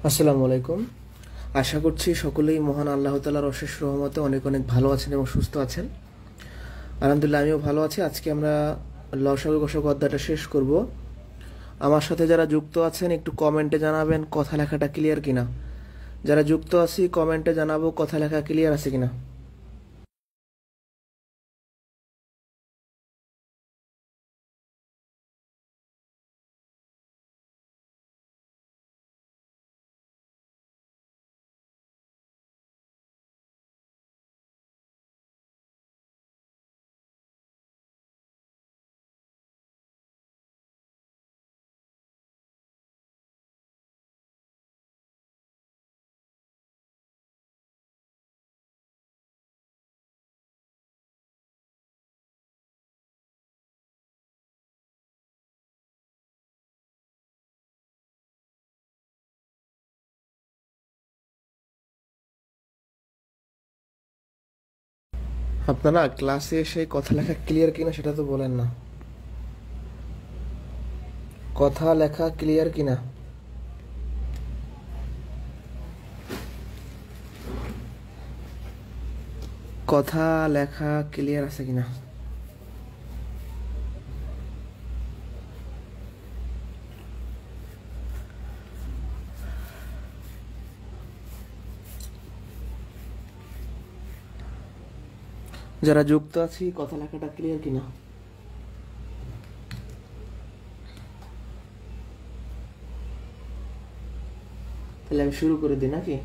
আসসালামু আলাইকুম। আশা করছি সকলেই মহান আল্লাহ তাআলার অশেষ রহমতে অনেক অনেক ভালো আছেন এবং সুস্থ আছেন। আলহামদুলিল্লাহ আমিও ভালো আছি। আজকে আমরা লসাগু গসাগু অধ্যায়টা শেষ করব। আমার সাথে যারা যুক্ত আছেন একটু কমেন্টে জানাবেন কথা লেখাটা ক্লিয়ার কিনা। যারা যুক্ত আছি কমেন্টে জানাবো কথা লেখা ক্লিয়ার আছে কিনা। আপনারা ক্লাসে এসে কথা লেখা ক্লিয়ার কিনা সেটা তো বলেন না। কথা লেখা ক্লিয়ার কিনা। কথা লেখা ক্লিয়ার আছে কিনা। যারা যুক্ত আছি কথা লেখাটা ক্লিয়ার কিনা। তাহলে আমি শুরু করে দিই নাকি।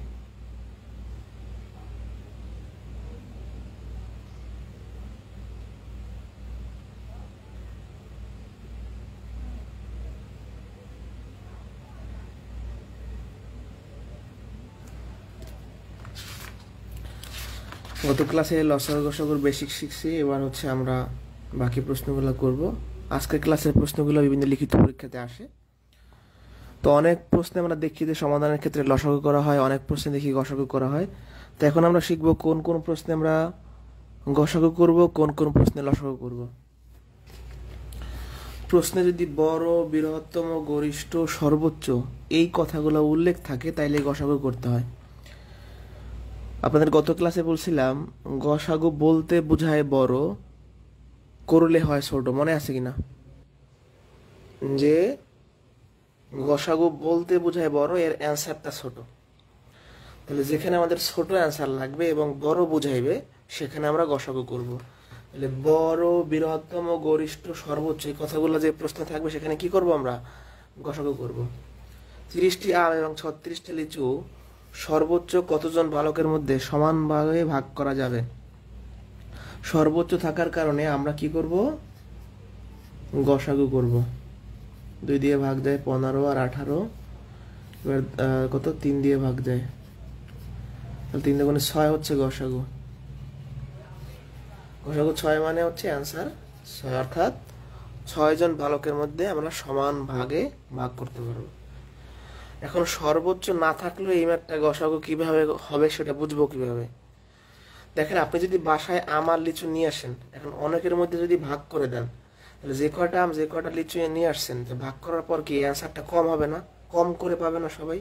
গত ক্লাসে লসাগু গসাগুর বেসিক শিখছি, এবার হচ্ছে আমরা বাকি প্রশ্নগুলো করব। আজকের ক্লাসের প্রশ্নগুলো বিভিন্ন লিখিত পরীক্ষাতে আসে। তো অনেক প্রশ্নে আমরা দেখি যে সমাধানের ক্ষেত্রে লসাগু করা হয়, অনেক প্রশ্নে দেখি গসাগু করা হয়। তো এখন আমরা শিখব কোন কোন প্রশ্নে আমরা গসাগু করব, কোন কোন প্রশ্নে লসাগু করব। প্রশ্নে যদি বড়, বৃহত্তম, গরিষ্ঠ, সর্বোচ্চ এই কথাগুলো উল্লেখ থাকে তাইলে গসাগু করতে হয়। আপনাদের গত ক্লাসে বলছিলাম গসাগু বলতে বোঝায় বড়, করলে হয় ছোট। মনে আছে কিনা যে গসাগু বলতে বোঝায় বড়, এর অ্যান্সারটা ছোট। তাহলে যেখানে আমাদের ছোট অ্যান্সার লাগবে এবং বড় বুঝাইবে সেখানে আমরা গসাগু করব। তাহলে বড়, বৃহত্তম, গরিষ্ঠ, সর্বোচ্চ এই কথাগুলো যে প্রশ্ন থাকবে সেখানে কি করব আমরা গসাগু করব। 30টি আম এবং 36টি লিচু সর্বোচ্চ কতজন বালকের মধ্যে সমানভাবে ভাগ করা যাবে। সর্বোচ্চ থাকার কারণে আমরা কি করব গসাগু করব। 2 দিয়ে ভাগ যায় 15 আর 18। এবার কত 3 দিয়ে ভাগ যায়, তাহলে 3 দুগুণে 6 হচ্ছে গসাগু। গসাগু 6 মানে হচ্ছে অ্যান্সার 6, অর্থাৎ 6 জন বালকের মধ্যে আমরা সমান ভাগে ভাগ করতে পারবো। এখন সর্বোচ্চ না থাকলেও এই ম্যাথটা গসাগু কিভাবে হবে সেটা বুঝবো কিভাবে। দেখেন আপনি যদি বাসায় আম আর লিচু নিয়ে আসেন, এখন অনেকের মধ্যে যদি ভাগ করে দেন, তাহলে যে কয়টা আম যে কয়টা লিচু নিয়ে আসছেন ভাগ করার পর কি অ্যান্সারটা কম হবে না? কম করে পাবে না সবাই?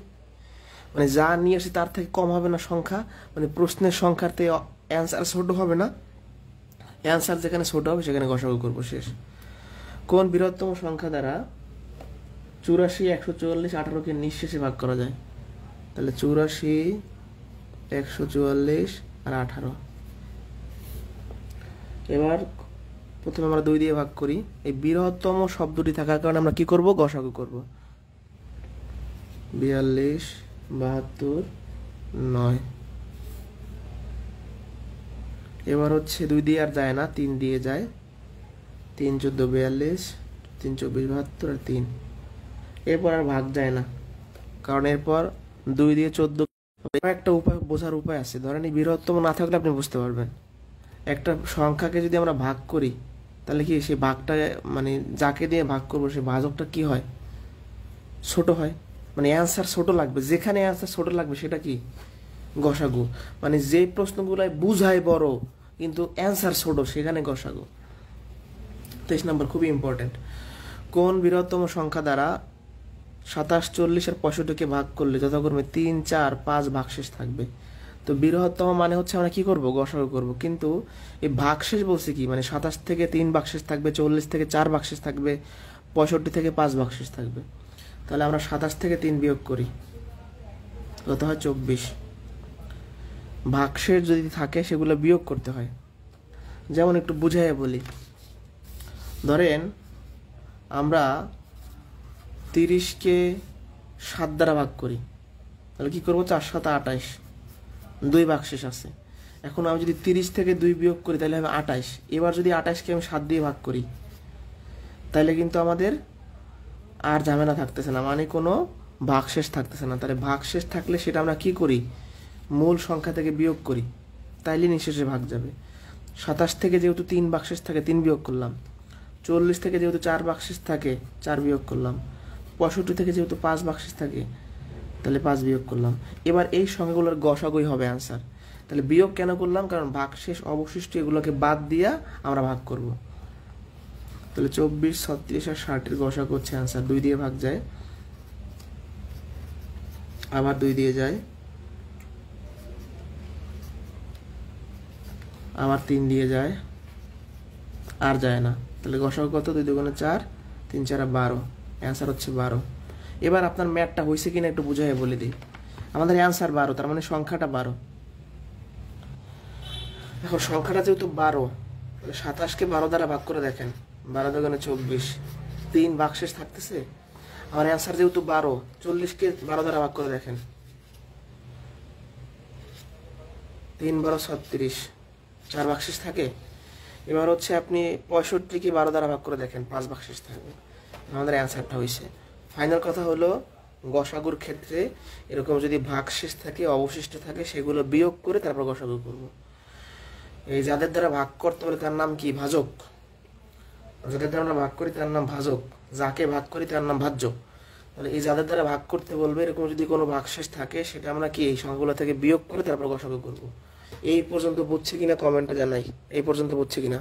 মানে যা নিয়ে আসে তার থেকে কম হবে না সংখ্যা? মানে প্রশ্নের সংখ্যার থেকে অ্যান্সার ছোট হবে না? অ্যান্সার যেখানে ছোট হবে সেখানে গসাগু করবো। শেষ। কোন বৃহত্তম সংখ্যা দ্বারা 84, 144, 18কে নিঃশেষে ভাগ করা যায়? তাহলে 84, 144 আর 18। এবার প্রথমে আমরা 2 দিয়ে ভাগ করি। এই বৃহত্তম শব্দটি থাকার কারণে আমরা কি করব গসাগু করব। 42, 72, 9। এবার হচ্ছে 2 দিয়ে আর যায় না, 3 দিয়ে যায়। 3 14 42, 3 24 72 আর 3। এরপর আর ভাগ যায় না, কারণ এরপর 2 দিয়ে 14। একটা উপায় বোঝার উপায় আছে। ধরেন এই বৃহত্তম না থাকলে আপনি বুঝতে পারবেন, একটা সংখ্যাকে যদি আমরা ভাগ করি তাহলে কি সেই ভাগটা মানে যাকে দিয়ে ভাগ করবো সেই ভাজকটা কি হয় ছোট হয়। মানে অ্যান্সার ছোট লাগবে, যেখানে অ্যান্সার ছোট লাগবে সেটা কি গসাগু। মানে যে প্রশ্নগুলাই বুঝায় বড় কিন্তু অ্যান্সার ছোট সেখানে গসাগু। 23 নম্বর খুবই ইম্পর্টেন্ট। কোন বৃহত্তম সংখ্যা দ্বারা 27, 40 আর 65কে ভাগ করলে যথাক্রমে 3, 4, 5 ভাগশেষ থাকবে। তো বৃহত্তম মানে হচ্ছে আমরা কি করব, গসাগু করব। কিন্তু এই ভাগশেষ বলছে কি, মানে 27 থেকে 3 ভাগশেষ থাকবে, 40 থেকে 4 ভাগশেষ থাকবে, 65 থেকে 5 ভাগশেষ থাকবে। তাহলে আমরা 27 থেকে 3 বিয়োগ করি, কত হয় 24। ভাগশেষ যদি থাকে সেগুলো বিয়োগ করতে হয়। যেমন একটু বুঝাইয়া বলি, ধরেন আমরা 30কে 7 দ্বারা ভাগ করি, তাহলে কি করবো, 4 7 28, 2 ভাগশেষ আছে। এখন আমি যদি 30 থেকে 2 বিয়োগ করি তাহলে হবে 28। এবার যদি 28কে আমি 7 দিয়ে ভাগ করি তাহলে কিন্তু আমাদের আর ঝামেলা থাকতেছে না, মানে কোনো ভাগশেষ থাকতেছে না। তাহলে ভাগশেষ থাকলে সেটা আমরা কি করি, মূল সংখ্যা থেকে বিয়োগ করি, তাইলে নিঃশেষে ভাগ যাবে। 27 থেকে যেহেতু 3 ভাগশেষ থাকে 3 বিয়োগ করলাম, 40 থেকে যেহেতু 4 ভাগশেষ থাকে 4 বিয়োগ করলাম, 65 থেকে যেহেতু 5 ভাগশেষ থাকে তাহলে 5 বিয়োগ করলাম। এবার এই সংখ্যাগুলোর গসাগুই হবে আনসার। তাহলে বিয়োগ কেন করলাম, কারণ ভাগশেষ অবশিষ্ট এগুলোকে বাদ দিয়া আমরা ভাগ করব। তাহলে 24, 36 আর 60 গসাগু হচ্ছে আনসার। 2 দিয়ে ভাগ যায়, আবার 2 দিয়ে যায়, আবার 3 দিয়ে যায়, আর যায় না। তাহলে গসাগু কত, 2 দুগুণে 4, 3 4 12, অ্যান্সার হচ্ছে 12। এবার আপনার ম্যাথটা হয়েছে কিনা একটু বুঝাই বলে দিই। আমাদের অ্যান্সার 12, তার মানে সংখ্যাটা 12। এখন সংখ্যাটা যেহেতু 12, 27কে 12 দ্বারা ভাগ করে দেখেন, 12 দুগুণে 24, 3 ভাগশেষ থাকতেছে। আমার অ্যান্সার যেহেতু 12, 40কে 12 দ্বারা ভাগ করে দেখেন, 3 12 36, 4 ভাগশেষ থাকে। এবার হচ্ছে আপনি 65কে 12 দ্বারা ভাগ করে দেখেন, 5 ভাগশেষ থাকবে। আমাদের অ্যান্সারটা হয়েছে। ফাইনাল কথা হলো, গসাগুর ক্ষেত্রে এরকম যদি ভাগশেষ থাকে অবশিষ্ট থাকে সেগুলো বিয়োগ করে তারপর গসাগু করব। এই যাদের দ্বারা ভাগ করতে বলে তার নাম কি, ভাজক। যাদের দ্বারা আমরা ভাগ করি তার নাম ভাজক, যাকে ভাগ করি তার নাম ভাজ্য। তাহলে এই যাদের দ্বারা ভাগ করতে বলবে এরকম যদি কোনো ভাগশেষ থাকে সেটা আমরা কি এই সংখ্যাগুলো থেকে বিয়োগ করে তারপর গসাগু করব। এই পর্যন্ত বুঝছে কিনা কমেন্টে জানাই, এই পর্যন্ত বুঝছে কিনা।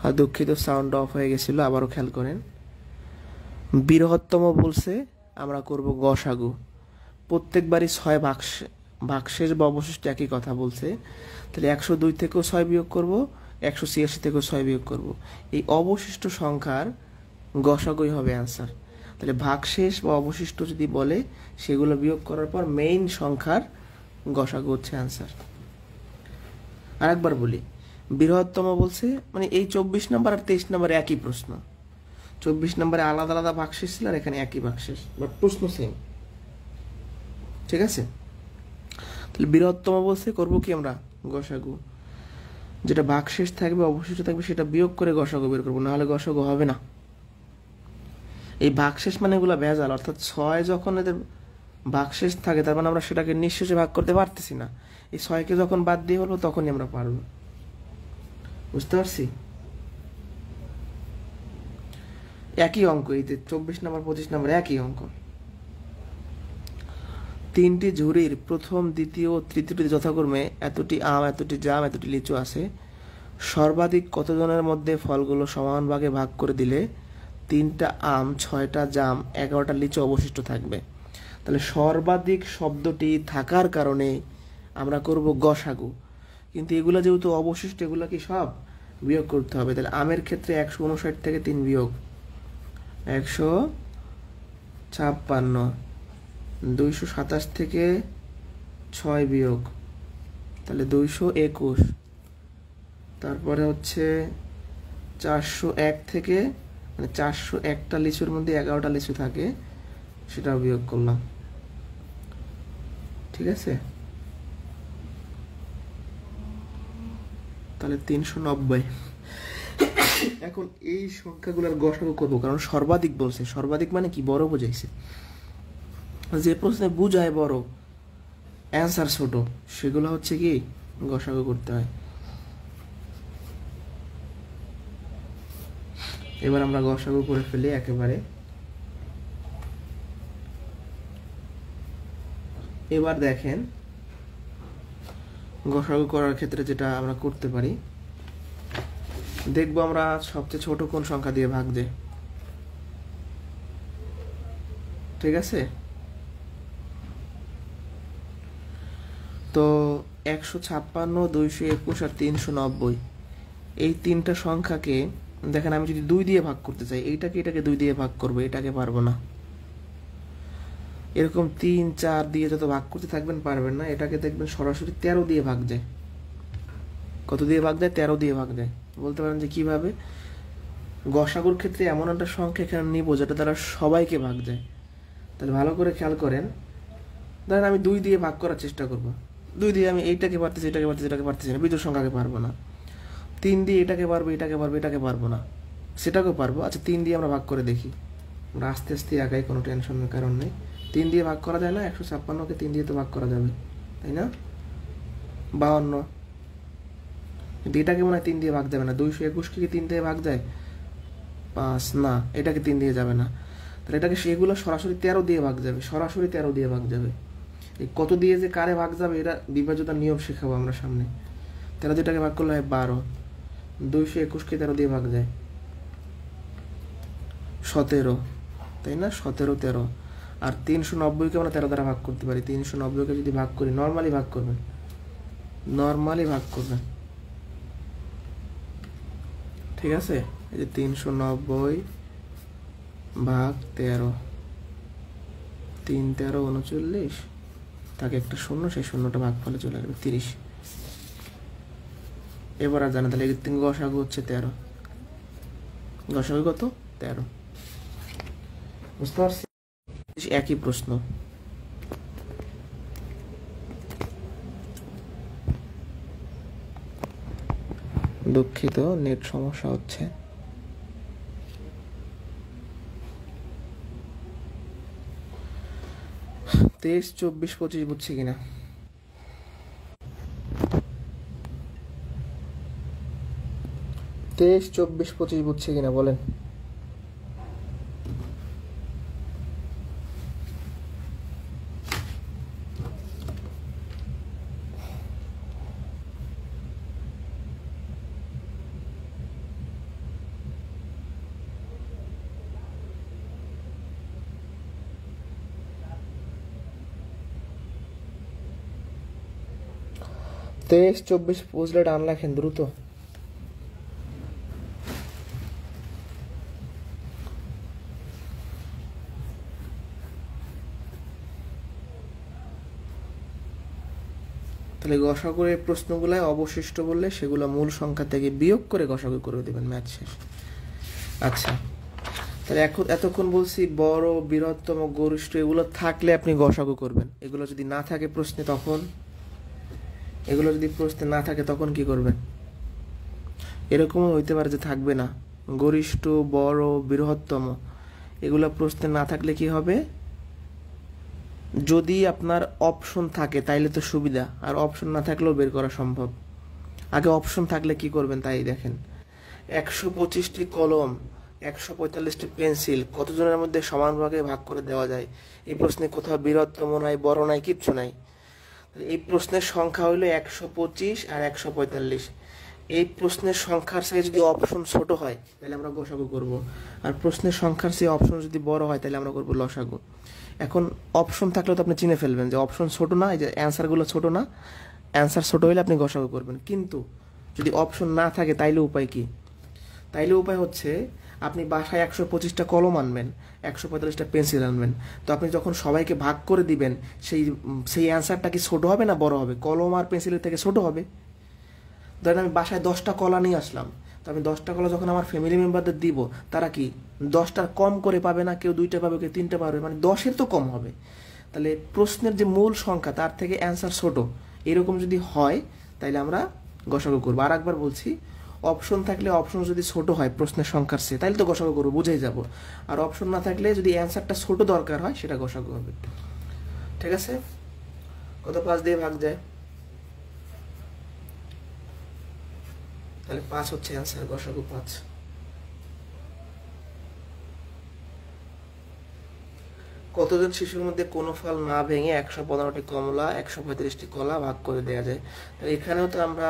আর দুঃখিত, সাউন্ড অফ হয়ে গেছিল, আবারও খেয়াল করেন। বৃহত্তম বলছে আমরা করব গসাগু। প্রত্যেকবারই 6 ভাগশেষ বা অবশিষ্ট একই কথা বলছে। তাহলে 102 থেকেও 6 বিয়োগ করব, 186 থেকেও 6 বিয়োগ করব। এই অবশিষ্ট সংখ্যার গসাগুই হবে অ্যান্সার। তাহলে ভাগশেষ বা অবশিষ্ট যদি বলে সেগুলো বিয়োগ করার পর মেইন সংখ্যার গসাগু হচ্ছে অ্যান্সার। আরেকবার বলি, বৃহত্তম বলছে মানে এই 24 নম্বর আর 23 নম্বরে একই প্রশ্ন। 24 নম্বরে আলাদা আলাদা ভাগশেষ ছিল আর এখানে একই ভাগশেষ, বাট প্রশ্ন সেম। ঠিক আছে, তাহলে বৃহত্তম বলছে করব কি আমরা, গসাগু। যেটা ভাগশেষ থাকবে অবশিষ্ট থাকবে সেটা বিয়োগ করে গসাগু বের করবো, নাহলে গসাগু হবে না। এই ভাগশেষ মানে এগুলো ভেজাল, অর্থাৎ 6 যখন এদের ভাগশেষ থাকে তার মানে আমরা সেটাকে নিঃশেষে ভাগ করতে পারতেছি না। এই 6কে যখন বাদ দিয়ে বলবো তখনই আমরা পারবো। বুঝতে পারছি? একই অঙ্ক, এই যে 24 নম্বর 25 নম্বর একই অঙ্ক। 3টি ঝুড়ির প্রথম, দ্বিতীয় ও তৃতীয়টি যথাক্রমে এতটি আম, এতটি জাম, এতটি লিচু আছে। সর্বাধিক কতজনের মধ্যে ফলগুলো সমান ভাগে ভাগ করে দিলে 3টা আম, 6টা জাম, 11টা লিচু অবশিষ্ট থাকবে। তাহলে সর্বাধিক শব্দটি থাকার কারণে আমরা করব গসাগু, কিন্তু এগুলো যেহেতু অবশিষ্ট এগুলো কি সব বিয়োগ করতে হবে। তাহলে আমের ক্ষেত্রে 159 থেকে 3 বিয়োগ 156, 227 থেকে 6 বিয়োগ তাহলে 221, তারপরে হচ্ছে 401 থেকে, মানে 401টা লিচুর মধ্যে 11টা লিচু থাকে, সেটাও বিয়োগ করলাম। ঠিক আছে, তাহলে 390। এখন এই সংখ্যাগুলোর গসাগু করবো, কারণ সর্বাধিক বলছে। সর্বাধিক মানে কি? বড় বোঝাইছে। যে প্রশ্নে বুঝায় বড়, অ্যান্সার ছোট, সেগুলো হচ্ছে কি গসাগু করতে হয়। এবার আমরা গসাগু করে ফেলি একেবারে। এবার দেখেন গসাগু করার ক্ষেত্রে যেটা আমরা করতে পারি, দেখবো আমরা সবচেয়ে ছোট কোন সংখ্যা দিয়ে ভাগ যায়। ঠিক আছে, তো 156, 221 আর 390, এই 3টা সংখ্যাকে দেখেন আমি যদি 2 দিয়ে ভাগ করতে চাই, এইটাকে এটাকে 2 দিয়ে ভাগ করবো, এটাকে পারবো না। এরকম 3, 4 দিয়ে যত ভাগ করতে থাকবেন পারবেন না। এটাকে দেখবেন সরাসরি 13 দিয়ে ভাগ যায়। কত দিয়ে ভাগ যায়? 13 দিয়ে ভাগ যায়। বলতে পারেন যে কিভাবে? গসাগুর ক্ষেত্রে এমন একটা সংখ্যা এখানে নিব যেটা দ্বারা সবাইকে ভাগ যায়। তাহলে ভালো করে খেয়াল করেন, ধরেন আমি 2 দিয়ে ভাগ করার চেষ্টা করব। 2 দিয়ে আমি এইটাকে পারতেছি, এটাকে পারতেছি, এটাকে পারতেছি না, বিজোড় সংখ্যাকে পারবো না। 3 দিয়ে এটাকে পারবো, এটাকে পারবো, এটাকে পারবো না, সেটাকেও পারবো। আচ্ছা 3 দিয়ে আমরা ভাগ করে দেখি। আমরা আস্তে আস্তে আগাই, কোনো টেনশনের কারণ নেই। 3 দিয়ে ভাগ করা যায় না? 156কে 3 দিয়ে তো ভাগ করা যাবে, তাই না? 52, কিন্তু এটাকে মনে হয় 3 দিয়ে ভাগ যাবে না। 221কে কি 3 দিয়ে ভাগ যায়? 5 না, এটাকে 3 দিয়ে যাবে না। তাহলে এটাকে সেগুলো সরাসরি 13 দিয়ে ভাগ যাবে, সরাসরি 13 দিয়ে ভাগ যাবে। এই কত দিয়ে যে কারে ভাগ যাবে এটা বিভাজ্যতার নিয়ম শেখাবো আমরা সামনে। 13 দিয়ে এটাকে ভাগ করলে হয় 12, 221কে 13 দিয়ে ভাগ যায় 17, তাই না? 17, 13। আর 390কে আমরা 13 দ্বারা ভাগ করতে পারি। 390কে যদি ভাগ করি, নর্মালি ভাগ করবেন, নর্মালি ভাগ করবেন। ঠিক আছে, এই যে 390 ভাগ 13, 3 13 39, তাকে একটা শূন্য, সেই শূন্যটা ভাগ ফলে চলে আসবে 30। এবার আর জানা, তাহলে গসাগু হচ্ছে 13। গসাগু কত? 13। বুঝতে পারছি? একই প্রশ্ন। দুঃখিত, নেট সমস্যা হচ্ছে। 23, 24, 25 বুঝছি কিনা? 23, 24, 25 বুঝছি কিনা বলেন? তেইশ 24 বুঝলে ডান লেখেন দ্রুত। তাহলে গসাগুর এই প্রশ্নগুলায় অবশিষ্ট বললে সেগুলো মূল সংখ্যা থেকে বিয়োগ করে গসাগু করে দেবেন, ম্যাথ শেষ। আচ্ছা, তাহলে এখন এতক্ষণ বলছি বড়, বৃহত্তম, গরিষ্ঠ এগুলো থাকলে আপনি গসাগু করবেন। এগুলো যদি না থাকে প্রশ্নে তখন, এগুলো যদি প্রশ্নে না থাকে তখন কি করবেন? এরকমও হইতে পারে যে থাকবে না, গরিষ্ঠ, বড়, বৃহত্তম এগুলো প্রশ্নে না থাকলে কি হবে, যদি আপনার অপশন থাকে তাইলে তো সুবিধা, আর অপশন না থাকলেও বের করা সম্ভব। আগে অপশন থাকলে কি করবেন তাই দেখেন। 125টি কলম, 145টি পেন্সিল কতজনের মধ্যে সমান ভাগে ভাগ করে দেওয়া যায়? এই প্রশ্নে কোথাও বৃহত্তম নাই, বড় নাই, কিচ্ছু নাই। এই প্রশ্নের সংখ্যা হইলো 125 আর 145। এই প্রশ্নের সংখ্যার চেয়ে যদি অপশন ছোট হয় তাহলে আমরা গসাগু করব, আর প্রশ্নের সংখ্যার চেয়ে অপশন যদি বড় হয় তাহলে আমরা করব লসাগু। এখন অপশন থাকলেও তো আপনি চিনে ফেলবেন যে অপশন ছোট না, এই যে অ্যান্সারগুলো ছোট না, অ্যান্সার ছোট হলে আপনি গসাগু করবেন। কিন্তু যদি অপশন না থাকে তাইলে উপায় কি? তাইলে উপায় হচ্ছে আপনি বাসায় 125টা কলম আনবেন, 145টা পেন্সিল আনবেন। তো আপনি যখন সবাইকে ভাগ করে দিবেন সেই সেই অ্যান্সারটা কি ছোট হবে না বড় হবে? কলম আর পেন্সিলের থেকে ছোট হবে। ধরেন আমি বাসায় 10টা কলা নিয়ে আসলাম, তো আমি 10টা কলা যখন আমার ফ্যামিলি মেম্বারদের দিব, তারা কি 10টার কম করে পাবে না? কেউ 2টা পাবে, কেউ 3টা পাবে, মানে 10-এর তো কম হবে। তাহলে প্রশ্নের যে মূল সংখ্যা তার থেকে অ্যান্সার ছোট, এরকম যদি হয় তাইলে আমরা গসাগু করবো। আর একবার বলছি, অপশন থাকলে অপশন যদি ছোট হয় প্রশ্নের সংখ্যার চেয়ে তাহলে তো গসাগু করবো, বুঝেই যাব। আর অপশন না থাকলে যদি অ্যান্সারটা ছোট দরকার হয় সেটা গসাগু হবে। ঠিক আছে? কত 5 দিয়ে ভাগ যায়? তাহলে 5 হচ্ছে অ্যান্সার, গসাগু 5। কতজন শিশুর মধ্যে কোনো ফল না ভেঙে 115টি কমলা, 135টি কলা ভাগ করে দেওয়া যায়? তাহলে এখানেও তো আমরা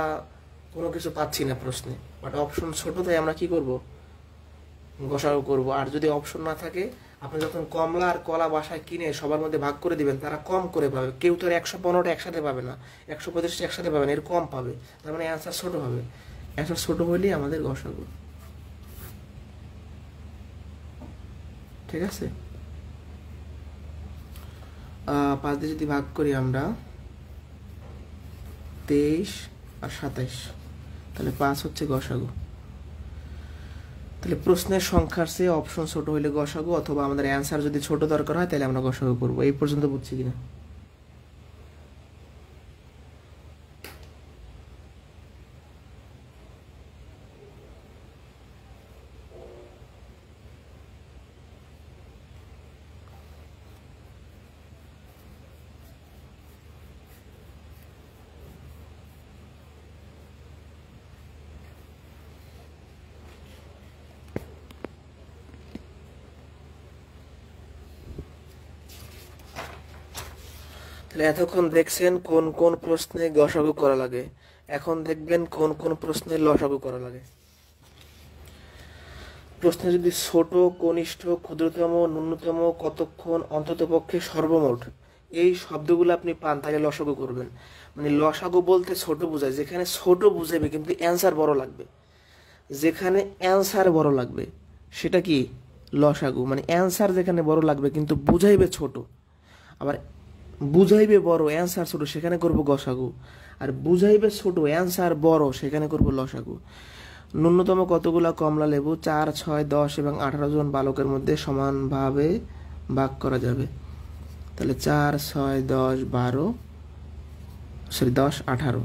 কোনো কিছু পাচ্ছি না প্রশ্নে, বাট অপশন ছোট, তাই আমরা কি করব? গসাগু করব। আর যদি অপশন না থাকে, আপনি যখন কমলা আর কলা বাসায় কিনে সবার মধ্যে ভাগ করে দিবেন, তারা কম করে পাবে। কেউ তো আর 115টা একসাথে পাবে না, 135টা একসাথে পাবে না, এর কম পাবে। তার মানে অ্যান্সার ছোট হবে। অ্যান্সার ছোট হলেই আমাদের গসাগু। ঠিক আছে? 5 দিয়ে যদি ভাগ করি আমরা 23 আর 27, তাহলে 5 হচ্ছে গসাগু। তাহলে প্রশ্নের সংখ্যার চেয়ে অপশন ছোট হইলে গসাগু, অথবা আমাদের অ্যান্সার যদি ছোট দরকার হয় তাহলে আমরা গসাগু করবো। এই পর্যন্ত বুঝছি কিনা? তাহলে এতক্ষণ দেখছেন কোন কোন প্রশ্নে গসাগু করা লাগে, এখন দেখবেন কোন কোন প্রশ্নে লসাগু করা লাগে। প্রশ্নে যদি ছোট, কনিষ্ঠ, ক্ষুদ্রতম, ন্যূনতম, কতক্ষণ, অন্ততপক্ষে, সর্বমোট এই শব্দগুলো আপনি পান তাহলে লসাগু করবেন। মানে লসাগু বলতে ছোট বোঝায়, যেখানে ছোট বুঝাবে কিন্তু অ্যান্সার বড় লাগবে। যেখানে অ্যান্সার বড় লাগবে সেটা কি লসাগু। মানে অ্যান্সার যেখানে বড় লাগবে কিন্তু বুঝাইবে ছোট, আবার বুঝাইবে বড় অ্যান্সার ছোট, সেখানে করব গসাগু। আর বুঝাইবে ছোট অ্যান্সার বড়, সেখানে করব লসাগু। ন্যূনতম কতগুলা কমলা লেবু 4, 6, 10 এবং 18 জন বালকের মধ্যে সমানভাবে ভাগ করা যাবে? তাহলে 4, 6, 10, 12, 10, 18।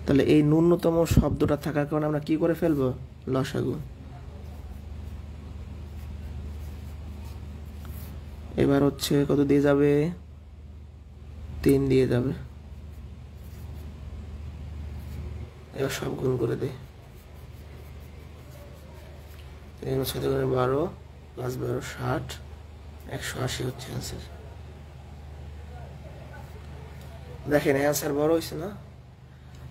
তাহলে এই ন্যূনতম শব্দটা থাকার কারণে আমরা কি করে ফেলবো? লসাগু। এবার হচ্ছে কত দিয়ে যাবে? 3 দিয়ে যাবে। এবার সব গুণ করে দে। 12 + 12 60, 180 হচ্ছে অ্যান্সার। দেখেন অ্যান্সার বড় হয়েছে না?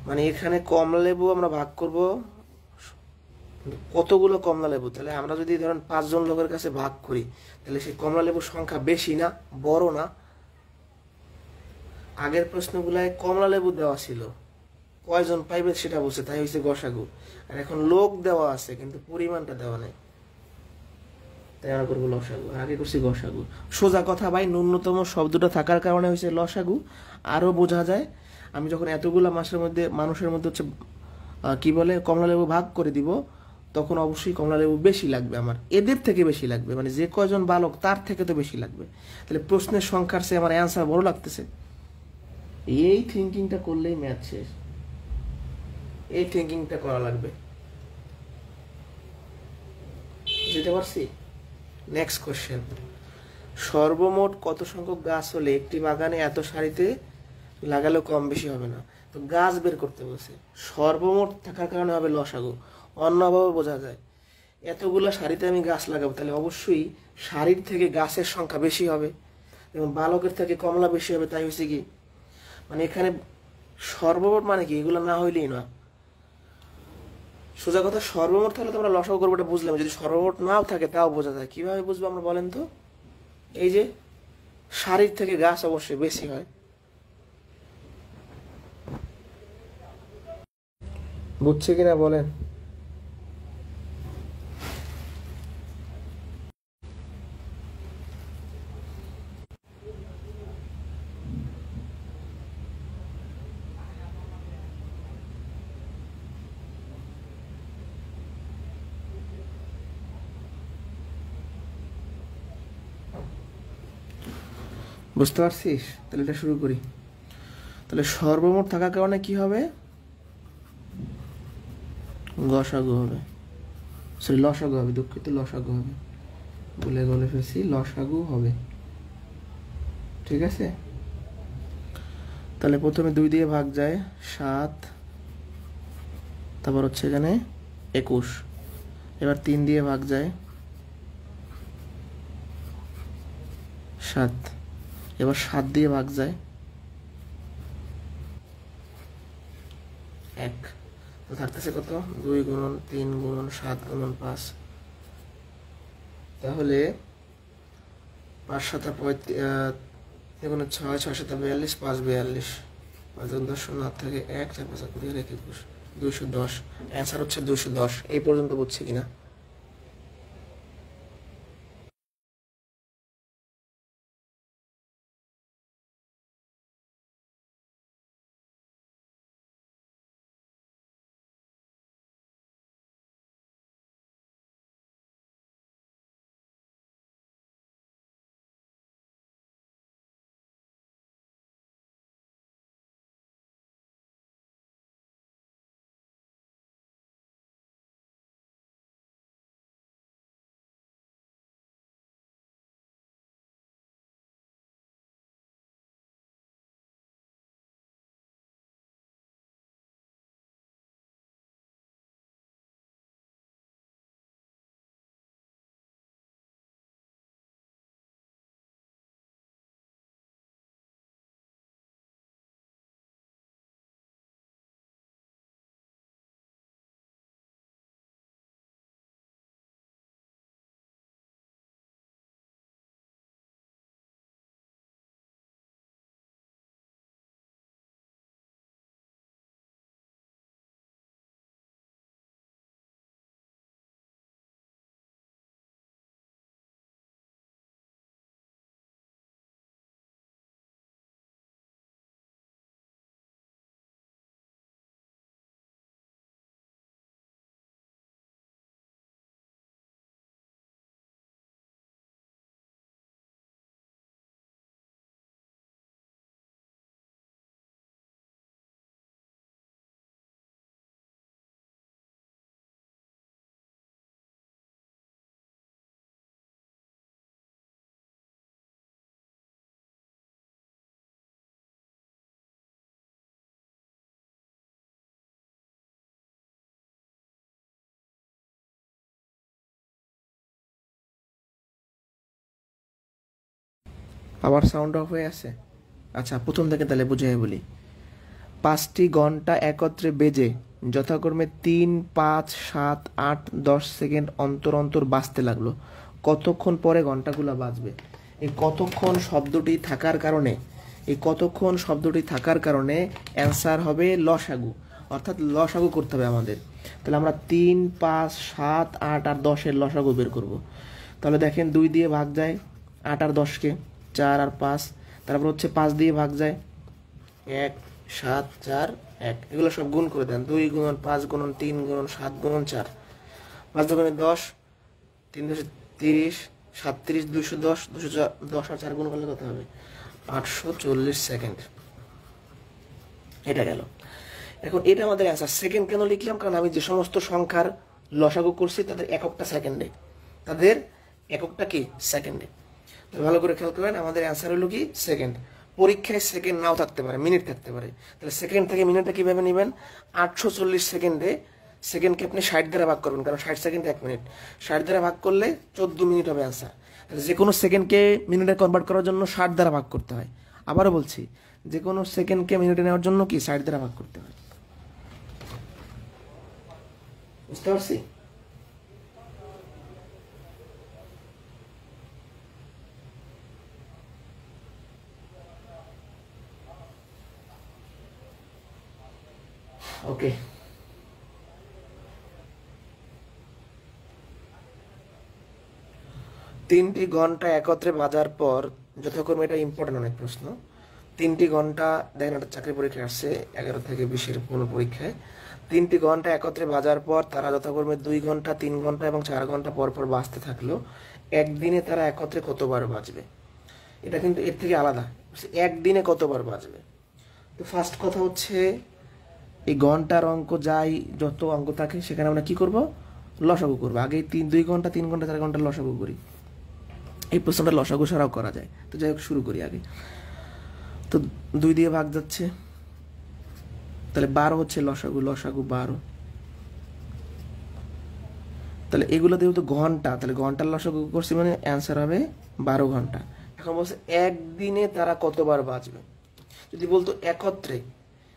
মানে এখানে কমলা লেবু আমরা ভাগ করব কতগুলো কমলা লেবু, তাহলে আমরা যদি ধরেন 5 জন লোকের কাছে ভাগ করি তাহলে সেই কমলা লেবুর সংখ্যা বেশি না বড় না? আগের প্রশ্নগুলায় কমলা লেবু দেওয়া ছিল, কয়জন পাইবে সেটা বলছে, তাই হয়েছে গসাগু। আর এখন লোক দেওয়া আছে কিন্তু পরিমাণটা দেওয়া নেই, তাই আমরা করবো লসাগু। আগে করছি গসাগু। সোজা কথা ভাই, ন্যূনতম শব্দটা থাকার কারণে হয়েছে লসাগু। আরো বোঝা যায়, আমি যখন এতগুলা মানুষের মধ্যে হচ্ছে কি বলে কমলা লেবু ভাগ করে দিব, তখন অবশ্যই কমলা লেবু বেশি লাগবে আমার, এদের থেকে বেশি লাগবে, মানে যে কয়জন বালক তার থেকে তো বেশি লাগবে। তাহলে প্রশ্নের সংখ্যার চেয়ে আমার অ্যান্সার বড় লাগতেছে। এই থিঙ্কিংটা করলেই ম্যাথ শেষ। এই থিঙ্কিংটা করা লাগবে, বুঝতে পারছি? নেক্সট কোশ্চেন, সর্বমোট কত সংখ্যক গাছ হলে একটি বাগানে এত সারিতে লাগালেও কম বেশি হবে না? তো গাছ বের করতে বলছে, সর্বমোট থাকার কারণে হবে লসাগু। অন্যভাবে বোঝা যায়, এতগুলো সারিতে আমি গাছ লাগাবো, তাহলে অবশ্যই সারির থেকে গাছের সংখ্যা বেশি হবে এবং বালকের থেকে কমলা বেশি হবে। তাই হচ্ছে কি, মানে এখানে সর্বমোট মানে কি, এগুলো না হইলেই না। সোজা কথা, সর্বমোট থাকলে তো আমরা লসাগু করবো, এটা বুঝলাম। যদি সর্বমোট নাও থাকে তাও বোঝা যায়। কিভাবে বুঝবো আমরা বলেন তো? এই যে সারির থেকে গাছ অবশ্যই বেশি হয়। বুঝছে কিনা বলেন? বুঝতে পারছিস? তাহলে এটা শুরু করি। তাহলে সর্বমোট থাকার কারণে কি হবে? গসাগু হবে, সরি লসাগু হবে, দুঃখিত, লসাগু হবে, বলে ফেলছি, লসাগু হবে। ঠিক আছে, তাহলে প্রথমে 2 দিয়ে ভাগ যায় 7, তারপর হচ্ছে এখানে 21, এবার 3 দিয়ে ভাগ যায় 7, এবার 7 দিয়ে ভাগ যায় 1, তো থাকতেছে কত? 2 গুণন 3 গুণন 7 গুণন 5, তাহলে 5 7 6 6 7 42, 5 42, 5 10 শূন্য থেকে 1, 4 5 21, 210। অ্যান্সার হচ্ছে 210। এই পর্যন্ত বুঝছি কিনা? আবার সাউন্ড অফ হয়ে আছে। আচ্ছা, প্রথম থেকে তাহলে বুঝিয়ে বলি। 5টি ঘন্টা একত্রে বেজে যথাক্রমে 3, 5, 7, 8, 10 সেকেন্ড অন্তর অন্তর বাজতে লাগলো। কতক্ষণ পরে ঘন্টাগুলো বাজবে? এই কতক্ষণ শব্দটি থাকার কারণে, অ্যান্সার হবে লসাগু, অর্থাৎ লসাগু করতে হবে আমাদের। তাহলে আমরা 3, 5, 7, 8 আর 10-এর লসাগু বের করব। তাহলে দেখেন 2 দিয়ে ভাগ যায় 8 আর 10-কে, 4 আর 5, তারপর হচ্ছে 5 দিয়ে ভাগ যায় 1, 7, 4, 1, এগুলো সব গুণ করে দেন। 2 গুণন 5 গুণন 3 গুণন 7 গুণন 4, 5 দুগুণে 10, 3 10 30, 37, 210, 210 আর 4 গুণ করলে কত হবে? 840 সেকেন্ড। এটা গেল। এখন এটা আমাদের অ্যান্সার। সেকেন্ড কেন লিখলাম? কারণ আমি যে সমস্ত সংখ্যার লসাগু করছি তাদের এককটা সেকেন্ডে, তাদের এককটা কি সেকেন্ডে। ভালো করে খেয়াল করেন, আমাদের অ্যান্সার হলো কি সেকেন্ড। পরীক্ষায় সেকেন্ড নাও থাকতে পারে, মিনিট থাকতে পারে। তাহলে সেকেন্ড থেকে মিনিটটা কিভাবে নেবেন? 840 সেকেন্ডে সেকেন্ডকে আপনি 60 দ্বারা ভাগ করবেন, কারণ 60 সেকেন্ড 1 মিনিট। 60 দ্বারা ভাগ করলে 14 মিনিট হবে অ্যান্সার। তাহলে যে কোনো সেকেন্ডকে মিনিটে কনভার্ট করার জন্য 60 দ্বারা ভাগ করতে হয়। আবারও বলছি, যে কোনো সেকেন্ডকে মিনিটে নেওয়ার জন্য কি 60 দ্বারা ভাগ করতে হয়। বুঝতে পারছি? ওকে, 3টি ঘন্টা একত্রে বাজার পর যথাক্রমে, এটা ইম্পর্টেন্ট অনেক প্রশ্ন। 3টি ঘন্টা, দেখেন একটা চাকরি পরীক্ষা আসছে 11 থেকে 20-এর কোনো পরীক্ষায়। 3টি ঘন্টা একত্রে বাজার পর তারা যথাক্রমে 2 ঘন্টা, 3 ঘন্টা এবং 4 ঘন্টা পর পর বাজতে থাকলো। একদিনে তারা একত্রে কতবার বাজবে? এটা কিন্তু এর থেকে আলাদা। একদিনে কতবার বাজবে? তো ফার্স্ট কথা হচ্ছে, এই ঘন্টার অঙ্ক যাই যত অঙ্ক থাকে সেখানে আমরা কি করব? লসাগু করবো। আগে 2 ঘন্টা, 3 ঘন্টা, 4 ঘন্টা লসাগু করি। এই প্রশ্নটা লসাগু ছাড়াও করা যায়। তো যাই হোক, শুরু করি আগে। তো 2 দিয়ে ভাগ যাচ্ছে, তাহলে 12 হচ্ছে লসাগু। লসাগু 12। তাহলে এগুলো যেহেতু ঘন্টা, তাহলে ঘন্টার লসাগু করছি মানে অ্যান্সার হবে 12 ঘন্টা। এখন বলছে একদিনে তারা কতবার বাজবে। যদি বলতো একত্রে,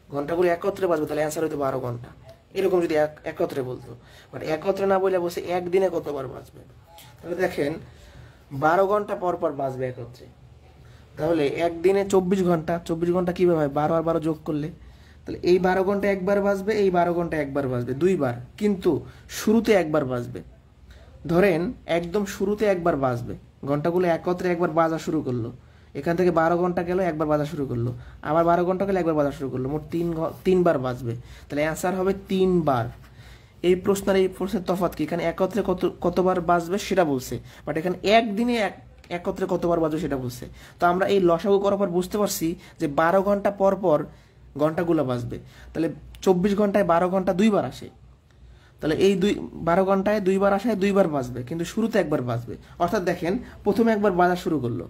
ঘন্টাগুলো একত্রে বাজবে, তাহলে অ্যান্সার হতো 12 ঘন্টা। এরকম যদি একত্রে বলতো, বাট একত্রে না বলে বলছে একদিনে কতবার বাজবে। তাহলে দেখেন 12 ঘন্টা পর পর বাজবে একত্রে। তাহলে একদিনে 24 ঘন্টা। 24 ঘন্টা কিভাবে হয়? 12 আর 12 যোগ করলে। তাহলে এই 12 ঘন্টা একবার বাজবে, এই 12 ঘন্টা একবার বাজবে, 2 বার। কিন্তু শুরুতে একবার বাজবে। ধরেন একদম শুরুতে একবার বাজবে, ঘন্টাগুলো একত্রে একবার বাজা শুরু করলো। এখান থেকে 12 ঘন্টা গেল, একবার বাজা শুরু করলো। আবার 12 ঘন্টা গেলে একবার বাজা শুরু করলো। মোট 3 বার বাজবে। তাহলে অ্যান্সার হবে 3 বার। এই প্রশ্নের তফাৎ কি? এখানে একত্রে কতবার বাজবে সেটা বলছে, বাট এখানে একদিনে একত্রে কতবার বাজবে সেটা বলছে। তো আমরা এই লসাগু করার পর বুঝতে পারছি যে 12 ঘন্টা পর পর ঘন্টাগুলো বাজবে। তাহলে 24 ঘন্টায় 12 ঘন্টা 2 বার আসে। তাহলে এই 12 ঘন্টায় 2 বার আসায় 2 বার বাজবে, কিন্তু শুরুতে একবার বাজবে। অর্থাৎ দেখেন, প্রথমে একবার বাজা শুরু করলো,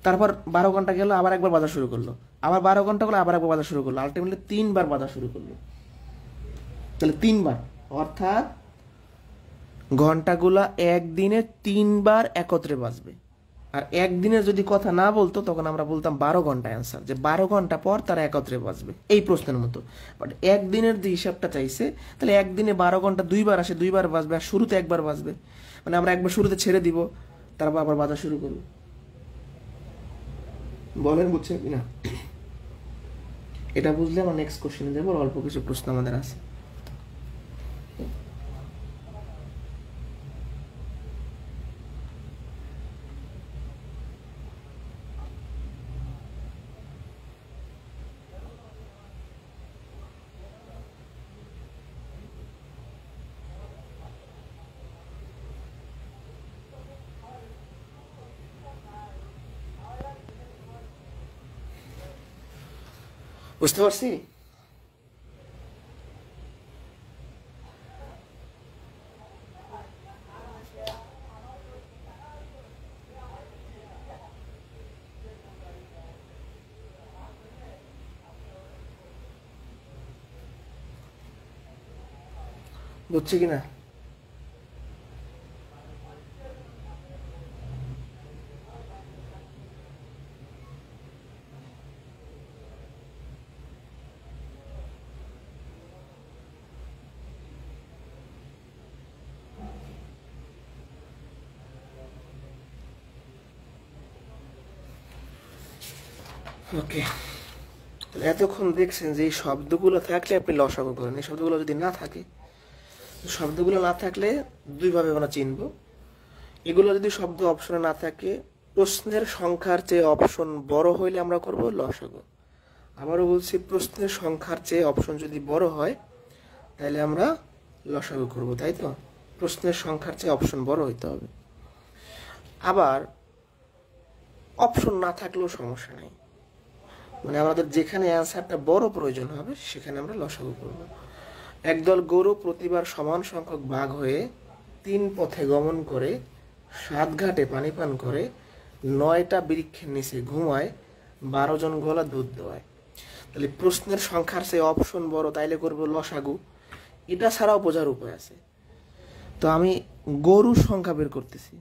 তারপর 12 ঘন্টা গেল, আবার একবার বাজা শুরু করলো, আবার 12 ঘন্টা গেলো, আবার একবার বাজা শুরু করলো, আলটিমেটলি 3 বার বাজা শুরু করলো। তাহলে 3 বার, অর্থাৎ ঘন্টাগুলা একদিনে 3 বার একত্রে বাজবে। আর একদিনের যদি কথা না বলতো তখন আমরা বলতাম 12 ঘন্টা অ্যান্সার, যে 12 ঘন্টা পর তারা একত্রে বাজবে, এই প্রশ্নের মতো। বাট একদিনের যে হিসাবটা চাইছে, তাহলে একদিনে 12 ঘন্টা 2 বার আসে, 2 বার বাজবে, আর শুরুতে একবার বাজবে। মানে আমরা একবার শুরুতে ছেড়ে দিব, তারপর আবার বাজা শুরু করবো। বলেন বুঝছেন কিনা? এটা বুঝলে আমরা নেক্সট কোশ্চেনে যাবো। অল্প কিছু প্রশ্ন আমাদের আছে। বুঝতে পারছি? বুঝছি কিনা? ওকে, এতক্ষণ দেখছেন যে এই শব্দগুলো থাকলে আপনি লসাগু করেন। এই শব্দগুলো যদি না থাকে, শব্দগুলো না থাকলে দুইভাবে আমরা চিনব। এগুলো যদি শব্দ অপশনে না থাকে, প্রশ্নের সংখ্যার চেয়ে অপশন বড় হইলে আমরা করব লসাগু। আবারও বলছি, প্রশ্নের সংখ্যার চেয়ে অপশন যদি বড় হয় তাহলে আমরা লসাগু করব, তাই তো? প্রশ্নের সংখ্যার চেয়ে অপশন বড় হইতে হবে। আবার অপশন না থাকলেও সমস্যা নেই, মানে আমাদের যেখানে অ্যান্সারটা বড় প্রয়োজন হবে সেখানে আমরা লসাগু করব। একদল গরু প্রতিবার সমান সংখ্যক ভাগ হয়ে 3 পথে গমন করে 7 ঘাটে পানি পান করে, 9টা বৃক্ষের নিচে ঘুমায়, 12 জন গোলা দুধ দোয়ায়। তাহলে প্রশ্নের সংখ্যার চেয়ে অপশন বড়, তাইলে করবো লসাগু। এটা ছাড়াও বোঝার উপায় আছে। তো আমি গরুর সংখ্যা বের করতেছি,